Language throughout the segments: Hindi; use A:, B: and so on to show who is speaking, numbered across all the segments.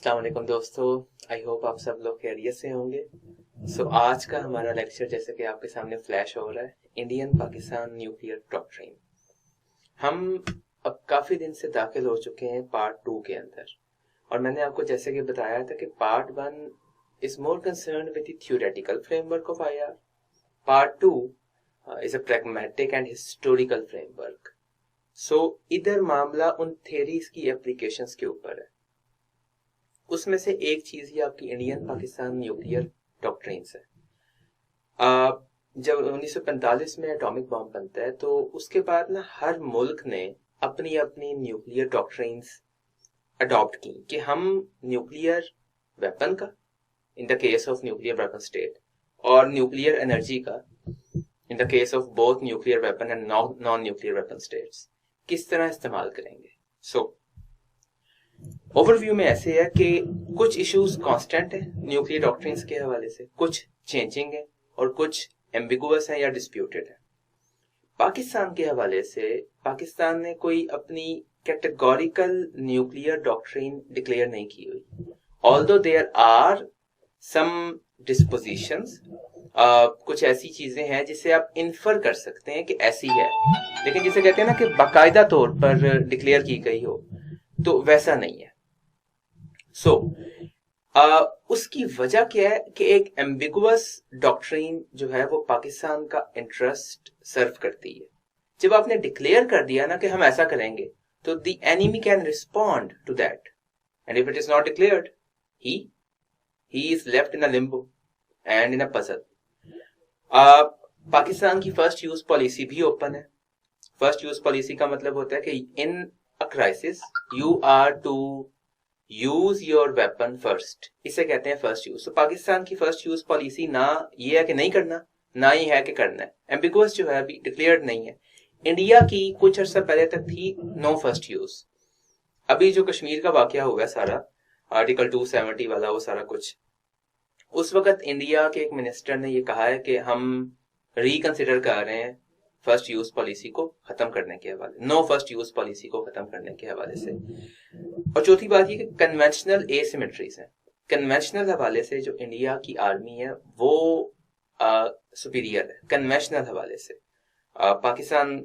A: अस्सलाम वालेकुम दोस्तों। आई होप आप सब लोग खैरियत से होंगे। आज का हमारा लेक्चर जैसे कि आपके सामने फ्लैश हो रहा है, इंडियन पाकिस्तान न्यूक्लियर डॉक्ट्रिन। हम अब काफ़ी दिन से दाखिल हो चुके हैं पार्ट 2 के अंदर, और मैंने आपको जैसे कि बताया था कि part 1 is more concern with the theoretical framework of IR, part 2 is a pragmatic and historical framework. इधर मामला उन थेरीज की एप्लीकेशंस के ऊपर है। उसमें से एक चीज ही आपकी इंडियन पाकिस्तान न्यूक्लियर डॉक्ट्रिन्स है। जब 1945 में एटॉमिक बॉम्ब बनता है तो उसके बाद ना हर मुल्क ने अपनी अपनी न्यूक्लियर डॉक्ट्रिन्स अडॉप्ट की कि हम न्यूक्लियर वेपन का in the case of nuclear weapon state और न्यूक्लियर एनर्जी का in the case of both nuclear weapon and non nuclear weapon states किस तरह इस्तेमाल करेंगे। ओवरव्यू में ऐसे है कि कुछ इश्यूज कांस्टेंट है न्यूक्लियर डॉक्ट्रिन्स के हवाले से, कुछ चेंजिंग है और कुछ एम्बिगुअस है या डिस्प्यूटेड है। पाकिस्तान के हवाले से पाकिस्तान ने कोई अपनी कैटेगोरिकल न्यूक्लियर डॉक्ट्रिन डिक्लेयर नहीं की हुई, ऑल्दो देयर आर सम डिस्पोजिशंस, कुछ ऐसी चीजें हैं जिसे आप इन्फर कर सकते हैं कि ऐसी है, लेकिन जिसे कहते हैं ना कि बाकायदा तौर पर डिक्लेयर की गई हो, तो वैसा नहीं है। उसकी वजह क्या है कि एक एम्बिगुअस डॉक्ट्रिन जो है वो पाकिस्तान का इंटरेस्ट सर्व करती है। जब आपने डिक्लेयर कर दिया ना कि हम ऐसा करेंगे, तो the enemy can respond to that, and if it is not declared, he is left in a limbo and in a puzzle. Pakistan की फर्स्ट यूज पॉलिसी भी ओपन है। फर्स्ट यूज पॉलिसी का मतलब होता है कि in a crisis you are to use your weapon first, इसे कहते हैं फर्स्ट यूज। तो पाकिस्तान की फर्स्ट यूज पॉलिसी ना ये है कि नहीं करना, ना ही है कि करना है। एम्बिगुअस जो है अभी डिक्लेयर्ड नहीं है। इंडिया की कुछ अर्सा पहले तक थी नो फर्स्ट यूज। अभी जो कश्मीर का वाकया हुआ है सारा, आर्टिकल 270 वाला, वो सारा कुछ, उस वक्त इंडिया के एक मिनिस्टर ने ये कहा है कि हम रिकंसिडर कर रहे हैं फर्स्ट यूज पॉलिसी को खत्म करने के हवाले, नो फर्स्ट यूज पॉलिसी को खत्म करने के हवाले से। और चौथी बात ये कि कन्वेंशनल एसिमेट्रीज है। कन्वेंशनल हवाले से जो इंडिया की आर्मी है वो सुपीरियर है। कन्वेंशनल हवाले से पाकिस्तान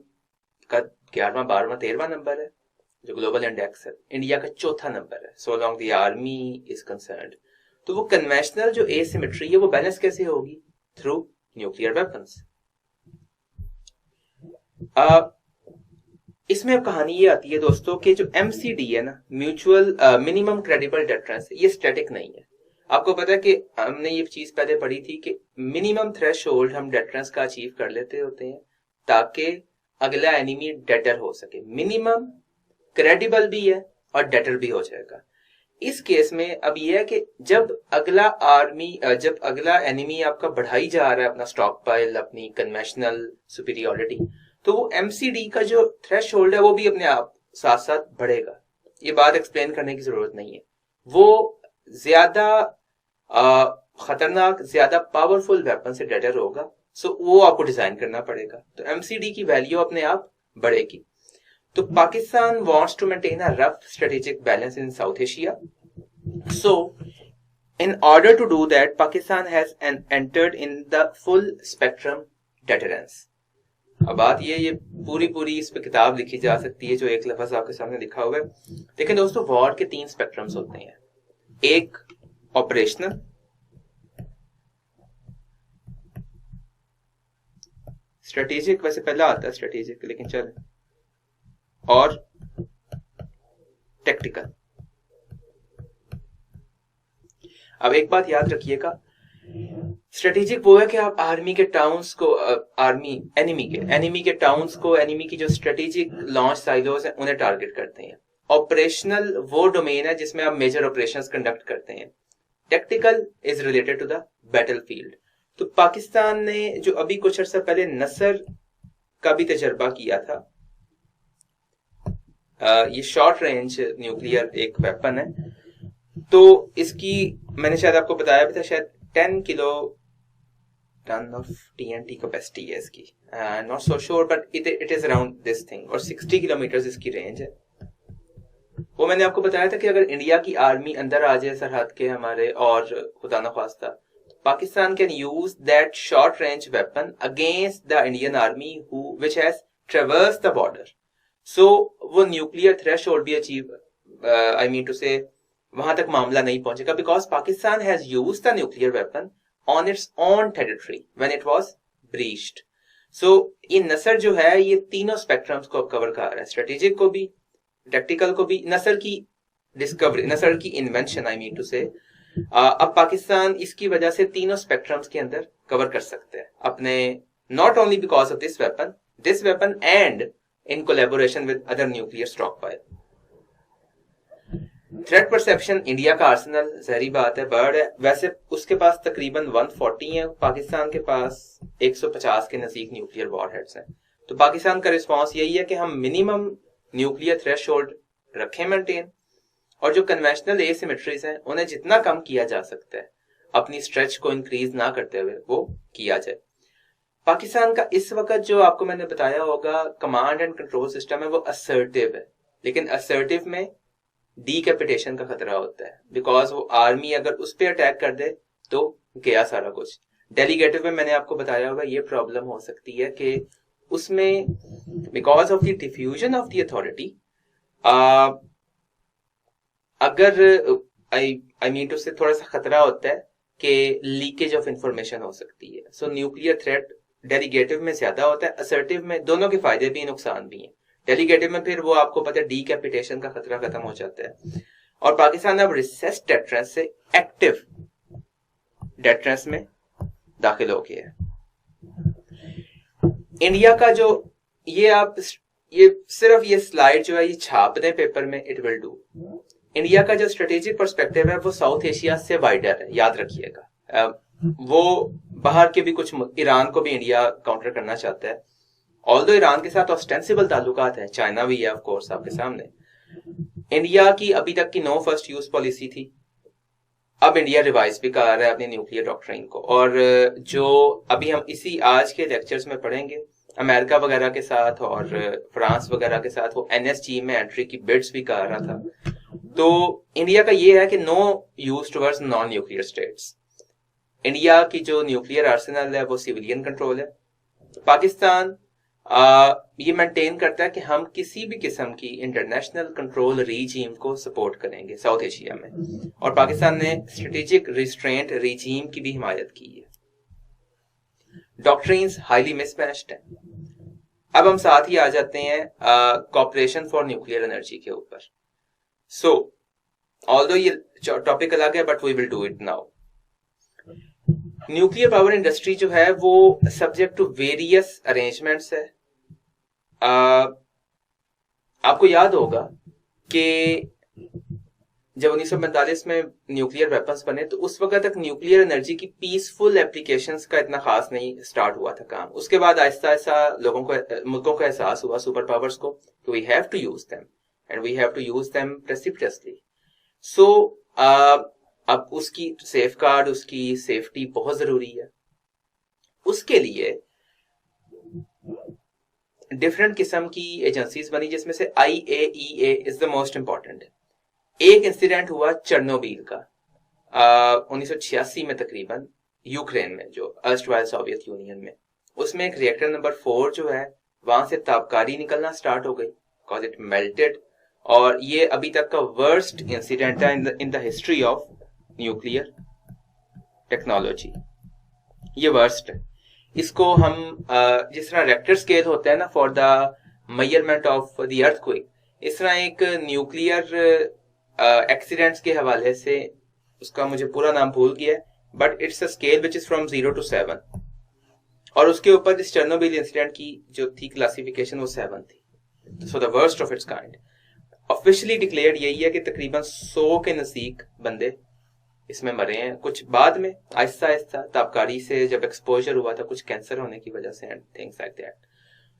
A: का 11वां 12वां 13वां नंबर है जो ग्लोबल इंडेक्स है, इंडिया का चौथा नंबर है so long the army is concerned. तो वो कन्वेंशनल जो एसिमेट्री है वो बैलेंस कैसे होगी? Through nuclear weapons. इसमें अब कहानी ये आती है दोस्तों कि जो MCD है ना, म्यूचुअल मिनिमम क्रेडिबल डेटरेंस, ये स्टैटिक नहीं है। आपको पता है कि हमने ये चीज पहले पढ़ी थी कि मिनिमम थ्रेशोल्ड हम डेटरेंस का अचीव कर लेते होते हैं ताकि अगला एनिमी डेटर हो सके। मिनिमम क्रेडिबल भी है और डेटर भी हो जाएगा। इस केस में अब यह है कि जब अगला एनिमी आपका बढ़ाई जा रहा है अपना स्टॉक पाइल, अपनी कन्वेंशनल सुपीरियोरिटी, तो वो MCD का जो थ्रेशोल्ड है वो भी अपने आप साथ साथ बढ़ेगा। ये बात एक्सप्लेन करने की जरूरत नहीं है। वो ज्यादा खतरनाक, ज्यादा पावरफुल वेपन से डेटर होगा, सो वो आपको डिजाइन करना पड़ेगा। तो MCD की वैल्यू अपने आप बढ़ेगी। तो Pakistan wants to maintain a rough strategic balance in South Asia. So, in order to do that, Pakistan has entered in the full spectrum deterrence. अब बात ये पूरी इस पे किताब लिखी जा सकती है जो एक लफ्ज आपके सामने लिखा हुआ है। देखिए दोस्तों, वॉर के 3 स्पेक्ट्रम्स होते हैं। एक ऑपरेशनल, स्ट्रेटेजिक, वैसे पहला आता है स्ट्रेटेजिक लेकिन चल, और टेक्टिकल। अब एक बात याद रखिएगा, स्ट्रेटेजिक वो है कि आप आर्मी के टाउन्स को, एनिमी के टाउन्स को, एनिमी की जो स्ट्रेटेजिक लॉन्च साइलोज हैं उन्हें टारगेट करते हैं। ऑपरेशनल वो डोमेन है जिसमें आप मेजर ऑपरेशंस कंडक्ट करते हैं। Tactical is related to the battlefield. तो पाकिस्तान ने जो अभी कुछ अर्सा पहले नसर का भी तजर्बा किया था, ये शॉर्ट रेंज न्यूक्लियर एक वेपन है, तो इसकी मैंने शायद आपको बताया भी था, शायद 10 kilo ton of TNT capacity है इसकी, not so sure but it is around this thing, और 60 किलोमीटर इसकी रेंज है। वो मैंने आपको बताया था कि अगर इंडिया की आर्मी अंदर आ जाए सरहद के हमारे, और खुदा न खास्ता Pakistan can use that short range weapon against the Indian army who which has traverse the border, so वो न्यूक्लियर थ्रेशोल्ड भी achieve, I mean to say वहां तक मामला नहीं पहुंचेगा, because Pakistan has use the nuclear weapon on its own territory when it was breached. So ये नसर जो है ये तीनों स्पेक्ट्रम्स को कवर कर रहा है, स्ट्रेटेजिक को भी, टैक्टिकल को भी। नसर की डिस्कवरी, नसर की इन्वेंशन आई मीन टू से, अब पाकिस्तान इसकी वजह से तीनों स्पेक्ट्रम्स के अंदर कवर कर सकते हैं अपने, not only because of this weapon and in collaboration with other nuclear stock pile. Threat perception, India का आर्सेनल जहरी बात है, बर्ड है, वैसे उसके पास तकरीबन 140 है, पाकिस्तान के पास 150 के नजदीक न्यूक्लियर वॉरहेड्स हैं। तो पाकिस्तान का रिस्पांस यही है कि हम मिनिमम न्यूक्लियर थ्रेशोल्ड रखें मेंटेन, और जो कन्वेंशनल एसिमेट्रीज हैं उन्हें जितना कम किया जा सकता है, अपनी स्ट्रेच को इंक्रीज ना करते हुए वो किया जाए। पाकिस्तान का इस वक्त जो आपको मैंने बताया होगा कमांड एंड कंट्रोल सिस्टम है, वो असर्टिव है, लेकिन असर्टिव में डीकैपिटेशन का खतरा होता है, बिकॉज वो आर्मी अगर उस पर अटैक कर दे तो गया सारा कुछ। डेलीगेटिव में मैंने आपको बताया होगा ये प्रॉब्लम हो सकती है कि उसमें because of the diffusion of the authority, अगर आई मीन टू से थोड़ा सा खतरा होता है कि लीकेज ऑफ इंफॉर्मेशन हो सकती है। सो न्यूक्लियर थ्रेट डेलीगेटिव में ज्यादा होता है, असर्टिव में दोनों के फायदे भी नुकसान भी हैं। डेलीगेटिव में फिर वो आपको पता है डीकैपिटेशन का खतरा खत्म हो जाता है, और पाकिस्तान अब रिसेस डेटरेंस से एक्टिव डेटरेंस में दाखिल हो गया है। इंडिया का जो ये सिर्फ ये स्लाइड जो है ये छाप दें पेपर में, इट विल डू। इंडिया का जो स्ट्रेटेजिक पर्सपेक्टिव है वो साउथ एशिया से वाइडर है, याद रखिएगा। वो बाहर के भी कुछ, ईरान को भी इंडिया काउंटर करना चाहता है, ऑल्दो ईरान के साथ ऑस्टेंसिबल ताल्लुकात हैं, चाइना भी है ऑफ कोर्स आपके सामने। इंडिया की अभी तक की नो फर्स्ट यूज पॉलिसी थी, अब इंडिया रिवाइज भी कर रहा है अपनी न्यूक्लियर डॉक्ट्रिन को, और जो अभी हम इसी आज के लेक्चर्स में पढ़ेंगे, अमेरिका वगैरह के साथ और फ्रांस वगैरह के साथ वो एनएसजी में एंट्री की बिड्स भी कर रहा था। तो इंडिया का ये है कि no use towards non nuclear states. India की जो न्यूक्लियर आर्सेनल है वो सिविलियन कंट्रोल है। पाकिस्तान ये मेंटेन करता है कि हम किसी भी किस्म की इंटरनेशनल कंट्रोल रीजीम को सपोर्ट करेंगे साउथ एशिया में, और पाकिस्तान ने स्ट्रेटेजिक रिस्ट्रेंट रीजीम की भी हिमायत की है। डॉक्ट्रिन्स हाईली मिसमैच्ड है। अब हम साथ ही आ जाते हैं कॉपरेशन फॉर न्यूक्लियर एनर्जी के ऊपर। सो ऑल्दो ये टॉपिक अलग है but we will do it now. Nuclear power industry जो है वो सब्जेक्ट टू वेरियस अरेंजमेंट्स है। आपको याद होगा कि जब 1945 में न्यूक्लियर वेपन्स बने तो उस वक्त तक न्यूक्लियर एनर्जी की पीसफुल एप्लीकेशंस का इतना खास नहीं स्टार्ट हुआ था काम। उसके बाद आहिस्ता आहिस्ता लोगों को, मुल्कों को एहसास हुआ सुपर पावर्स को, कि we have to use them and we have to use them precipitously. So अब उसकी सेफगार्ड, उसकी सेफ्टी बहुत जरूरी है। उसके लिए डिफरेंट किस्म की एजेंसीज बनी, जिसमें से IAEA is the most important. एक इंसिडेंट हुआ चेरनोबिल का 1986 में तकरीबन, यूक्रेन में, जो अर्स्टवाइल सोवियत यूनियन में। उसमें एक रिएक्टर नंबर 4 जो है वहां से तापकारी निकलना स्टार्ट हो गई, बिकॉज इट मेल्टेड, और ये अभी तक का वर्स्ट इंसिडेंट है in the history of nuclear technology. ये वर्स्ट है। इसको हम जिस तरह रेक्टर स्केल होता है ना for the measurement of the earthquake, इस तरह एक न्यूक्लियर एक्सीडेंट्स के हवाले से, उसका मुझे पूरा नाम भूल गया, but it's a scale which is from 0 to 7, और उसके ऊपर इस चेरनोबिल इंसिडेंट की जो थी क्लासिफिकेशन वो 7 थी। So the worst of its kind. Officially declared यही है कि तकरीबन 100 के नजदीक बंदे इसमें मरे हैं। कुछ बाद में आहिस्ता आहिस्ता तापकारी से जब एक्सपोजर हुआ था, कुछ कैंसर होने की वजह से एंड थिंग्स लाइक दैट।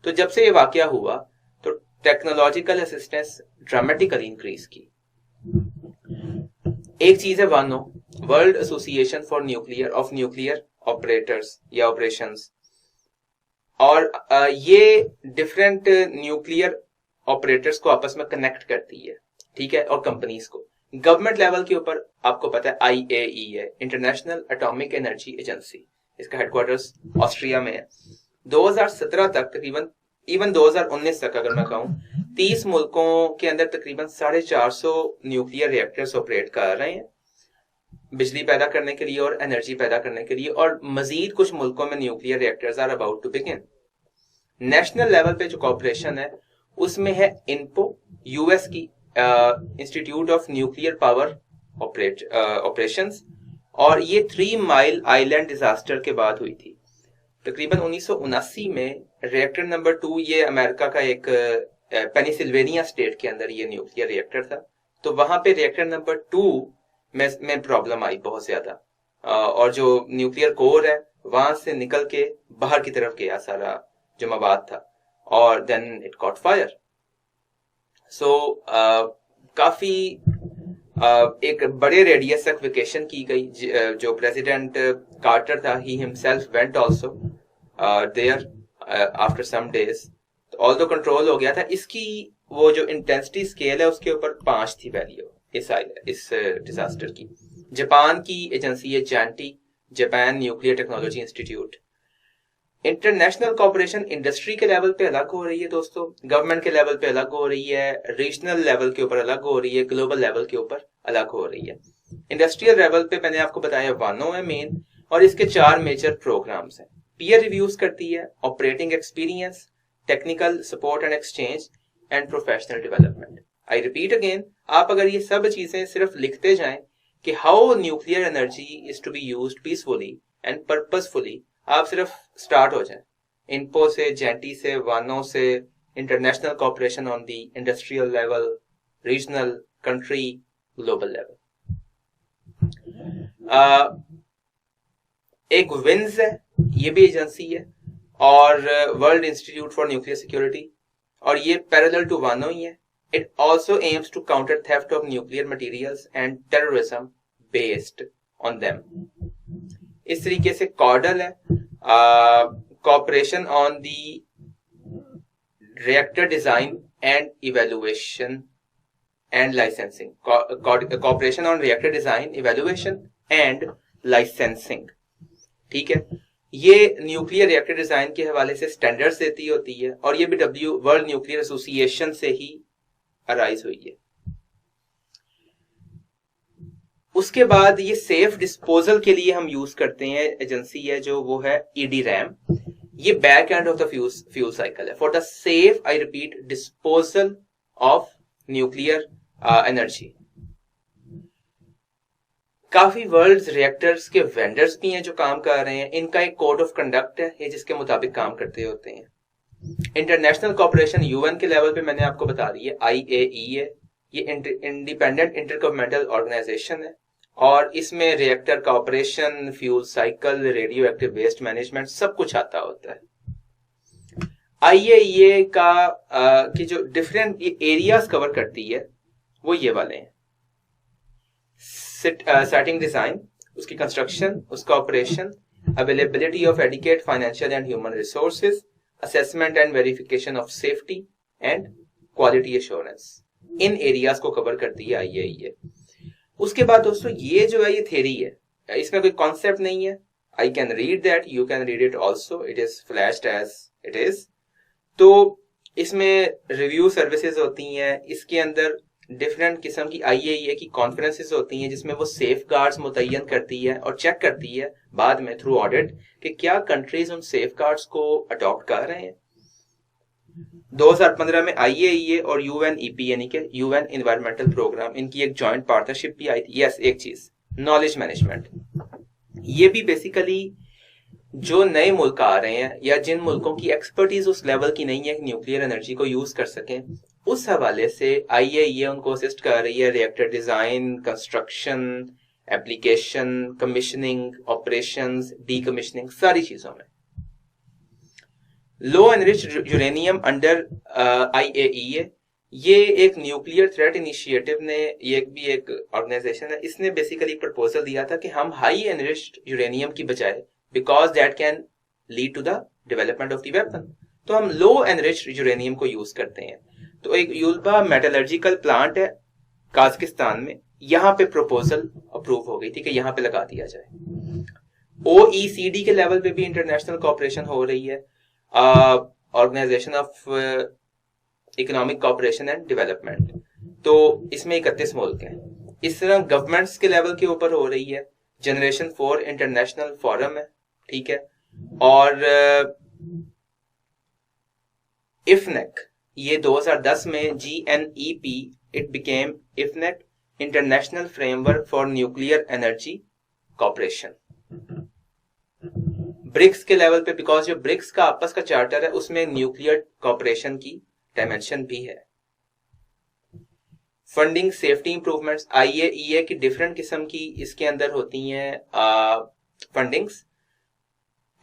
A: तो जब से ये वाकया हुआ तो टेक्नोलॉजिकल असिस्टेंस ड्रामेटिकली इंक्रीज की। एक चीज है वानो, world association for nuclear operators या ऑपरेशंस, और ये डिफरेंट न्यूक्लियर ऑपरेटर्स को आपस में कनेक्ट करती है। ठीक है, और कंपनीज को। गवर्नमेंट लेवल के ऊपर आपको पता है IAEA है, इंटरनेशनल एटॉमिक एनर्जी एजेंसी, इसका हेडक्वार्टर्स ऑस्ट्रिया में है। 2017 तक तकरीबन, इवन 2019 तक अगर मैं कहूं, 30 मुल्कों के अंदर तकरीबन 450 न्यूक्लियर रिएक्टर्स ऑपरेट कर रहे हैं बिजली पैदा करने के लिए और एनर्जी पैदा करने के लिए, और मजीद कुछ मुल्कों में nuclear reactors are about to begin. National level पे जो कॉर्पोरेशन है उसमें है इनपो, यूएस की institute of nuclear power operations, और ये 3 माइल आइलैंड डिजास्टर के बाद हुई थी तकरीबन 1979 में। रिएक्टर नंबर 2, ये अमेरिका का एक पेनिसिल्वेनिया स्टेट के अंदर ये न्यूक्लियर रिएक्टर था, तो वहां पे रिएक्टर नंबर 2 में प्रॉब्लम आई बहुत ज्यादा, और जो न्यूक्लियर कोर है वहां से निकल के बाहर की तरफ गया सारा जो मवाद था, और देन इट कॉट फायर। सो काफी एक बड़े रेडियस तक वेकेशन की गई। जो प्रेसिडेंट कार्टर था, he himself went also there after some days, तो ऑल्दो कंट्रोल हो गया था। इसकी वो जो इंटेंसिटी स्केल है उसके ऊपर 5 थी वैल्यू इस डिजास्टर की। जापान की एजेंसी है JANTI, Japan nuclear technology institute. International corporation industry के लेवल पे अलग हो रही है दोस्तों, गवर्नमेंट के लेवल पे अलग हो रही है, रीजनल लेवल के ऊपर अलग हो रही है, ग्लोबल लेवल के ऊपर अलग हो रही है। इंडस्ट्रियल लेवल पे मैंने आपको बताया वानो है मेन, और इसके 4 मेजर प्रोग्राम्स हैं। पीयर रिव्यूज करती है, operating experience, technical support and exchange, and professional development. I repeat again, आप अगर ये सब चीजें सिर्फ लिखते जाएं कि how nuclear energy is to be used peacefully and purposefully, आप सिर्फ स्टार्ट हो जाएं इनपो से, जेंटी से, वानो से, international corporation on the industrial level, regional, country, global level. एक विन्स है, ये भी एजेंसी है, और world institute for nuclear security, और ये पैरेलल टू वानो ही है। It also aims to counter theft of nuclear materials and terrorism based on them. इस तरीके से कॉर्डल है, cooperation on the reactor design and evaluation and licensing. Cooperation on reactor design, evaluation and licensing. ठीक है, ये न्यूक्लियर रिएक्टर डिजाइन के हवाले से स्टैंडर्ड्स देती होती है, और ये भी वर्ल्ड न्यूक्लियर एसोसिएशन से ही अराइज हुई है। उसके बाद ये सेफ डिस्पोजल के लिए हम यूज करते हैं एजेंसी है जो वो है EDRAM। ये back end of the fuel cycle है for the safe, I repeat, disposal of nuclear energy. काफी वर्ल्ड रिएक्टर्स के वेंडर्स भी हैं जो काम कर रहे हैं, इनका एक कोड ऑफ कंडक्ट है ये जिसके मुताबिक काम करते होते हैं। इंटरनेशनल कॉर्पोरेशन UN के लेवल पे मैंने आपको बता दी है, IAEA, ये इंडिपेंडेंट इंटरगवर्नमेंटल ऑर्गेनाइजेशन है, और इसमें रिएक्टर का operation, fuel cycle, radioactive waste management सब कुछ आता होता है। IAEA का की जो डिफरेंट एरियाज कवर करती है वो ये वाले हैं, सेटिंग डिजाइन, उसकी कंस्ट्रक्शन, उसका operation, availability of adequate financial and human resources, assessment and verification of safety and quality assurance. In areas को कवर करती है IAEA। उसके बाद दोस्तों ये जो है ये थ्योरी है, इसमें कोई कॉन्सेप्ट नहीं है। I can read that, you can read it also, it is flashed as it is. तो इसमें रिव्यू सर्विसेज होती हैं, इसके अंदर डिफरेंट किस्म की IAEA की कॉन्फ्रेंसेस होती हैं जिसमें वो सेफ गार्ड्स मुतय्यन करती है और चेक करती है बाद में थ्रू ऑडिट कि क्या कंट्रीज उन सेफ गार्ड्स को अडॉप्ट कर रहे हैं। 2015 में IAEA और UNEP यानी कि UN एनवायरमेंटल प्रोग्राम, इनकी एक जॉइंट पार्टनरशिप भी आई थी। यस, एक चीज नॉलेज मैनेजमेंट, ये भी बेसिकली जो नए मुल्क आ रहे हैं या जिन मुल्कों की एक्सपर्टीज उस लेवल की नहीं है कि न्यूक्लियर एनर्जी को यूज कर सकें, उस हवाले से IAEA उनको असिस्ट कर रही है reactor design, construction, application, commissioning, operations, decommissioning, सारी चीजों में। लो एनरिच्ड यूरेनियम अंडर IAEA, ये एक न्यूक्लियर थ्रेट इनिशिएटिव ने, ये भी एक ऑर्गेनाइजेशन है, इसने बेसिकली प्रपोजल दिया था कि हम हाई एनरिच्ड यूरेनियम की बजाय, because that can lead to the development of the weapon, तो हम लो एनरिच्ड यूरेनियम को यूज करते हैं। तो एक यूल्बा मेटलर्जिकल प्लांट है काजाकिस्तान में, यहां पे प्रपोजल अप्रूव हो गई थी कि यहां पे लगा दिया जाए। OECD के लेवल पे भी इंटरनेशनल कोऑपरेशन हो रही है, organisation of economic cooperation and development, तो इसमें 31 मुल्क हैं। इस तरह गवर्नमेंट्स के लेवल के ऊपर हो रही है, जनरेशन 4 इंटरनेशनल फोरम है, ठीक है, और इफनेक, ये 2010 में GNEP it became IFNEC, international framework for nuclear energy cooperation. BRICS के लेवल पे, बिकॉज जो ब्रिक्स का आपस का चार्टर है उसमें न्यूक्लियर कॉपरेशन की डायमेंशन भी है। फंडिंग, सेफ्टी इंप्रूवमेंट्स, IAEA की डिफरेंट किस्म की इसके अंदर होती हैं फंडिंग्स,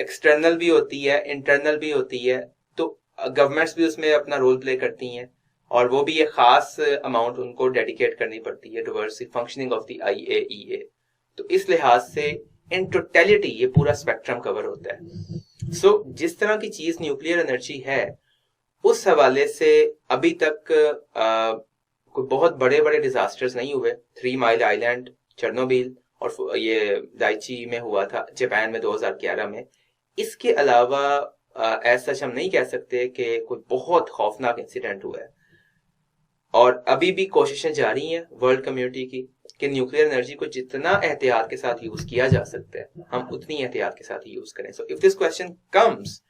A: एक्सटर्नल भी होती है, इंटरनल भी होती है, तो गवर्नमेंट्स भी उसमें अपना रोल प्ले करती हैं और वो भी एक खास अमाउंट उनको डेडिकेट करनी पड़ती है towards the functioning of the IAEA। तो इस लिहाज से इन टोटलिटी ये पूरा स्पेक्ट्रम कवर होता है। सो जिस तरह की चीज न्यूक्लियर एनर्जी है, उस हवाले से अभी तक कोई बहुत बड़े बड़े डिजास्टर्स नहीं हुए। 3 माइल आइलैंड, चेरनोबिल और ये दाइची में हुआ था जापान में 2011 में। इसके अलावा ऐसा हम नहीं कह सकते कि कोई बहुत खौफनाक इंसिडेंट हुआ है। और अभी भी कोशिशें जारी हैं वर्ल्ड कम्युनिटी की कि न्यूक्लियर एनर्जी को जितना एहतियात के साथ यूज किया जा सकता है हम उतनी एहतियात के साथ यूज करें। So if this question comes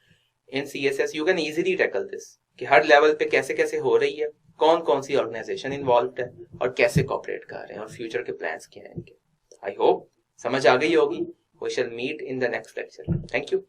A: in CSS you can easily tackle this कि हर लेवल पे कैसे कैसे हो रही है, कौन कौन सी ऑर्गेनाइजेशन इन्वॉल्व है और कैसे कॉपरेट कर रहे हैं और फ्यूचर के प्लान्स क्या हैं इनके। आई होप समझ आ गई होगी। We shall meet in the next lecture. Thank you.